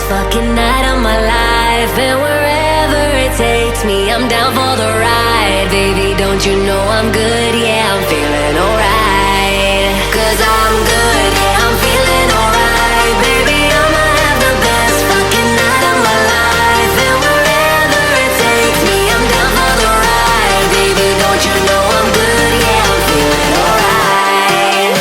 fucking night of my life. And wherever it takes me, I'm down for the ride. Baby, don't you know I'm good? Yeah, I'm feeling alright. 'Cause I'm good, yeah, I'm feeling alright. Baby, I'ma have the best fucking night of my life. And wherever it takes me, I'm down for the ride. Baby, don't you know I'm good? Yeah, I'm feeling alright.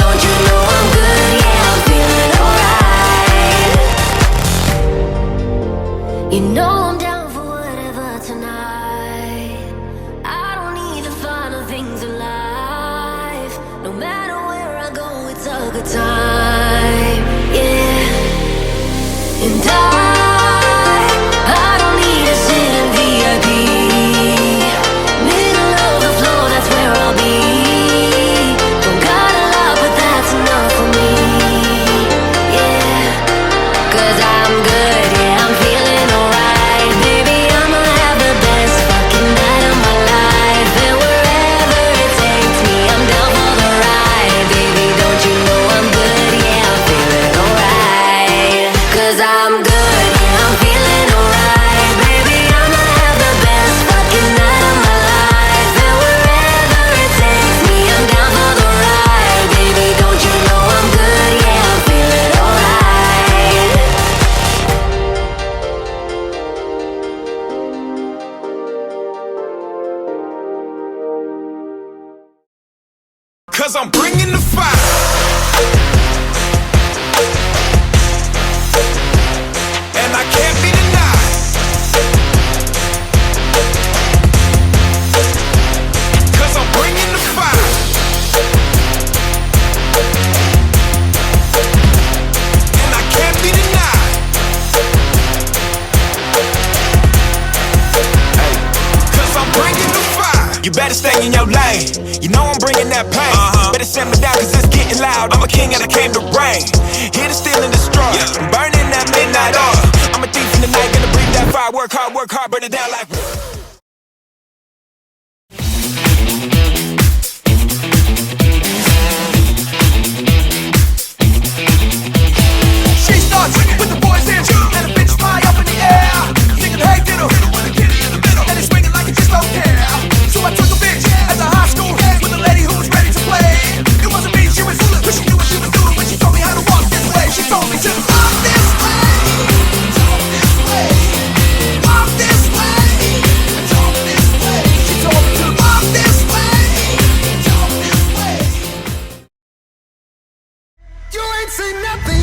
Don't you know I'm good? Yeah, I'm feeling alright. You know I'm down for whatever tonight. I don't need the final things in life. No matter where I go, it's a good time. Yeah. And I don't need to sit in VIP. Middle of the floor, that's where I'll be. Don't got a lot, but that's enough for me. Yeah. 'Cause I'm good, yeah, I'm feeling alright. Baby, I'ma have the best fucking night of my life. And wherever it takes me, I'm down for the ride. Baby, don't you know I'm good? Yeah, I'm feeling alright. 'Cause I'm good, yeah, I'm feeling alright. Baby, I'ma have the best fucking night of my life. And wherever it takes me, I'm down for the ride. Baby, don't you know I'm good? Yeah, I'm feeling alright. 'Cause I'm bringing the fire. And I can't be denied. 'Cause I'm bringing the fire. And I can't be denied. Hey, 'cause I'm bringing the fire. You better stay in your lane. You know I'm bringing that pain. Better send me down 'cause it's getting loud. I'm a king and I came to reign. Here to steal and destroy. I'm burning that midnight oil. I'm a thief in the night, gonna breathe that fire. Work hard, burn it down like. She starts with the boys in and the bitches fly up in the air, singing hey diddle with a kitty in the middle, and it's swinging like you just don't care. So I took a bitch as a high school with a lady who was ready to play. It wasn't me, she was fooling, but she knew what she was doing when she told me how to walk this way. She told me to walk this way, talk this way, walk this way, talk this way. She told me to walk this way, talk this way. You ain't seen nothing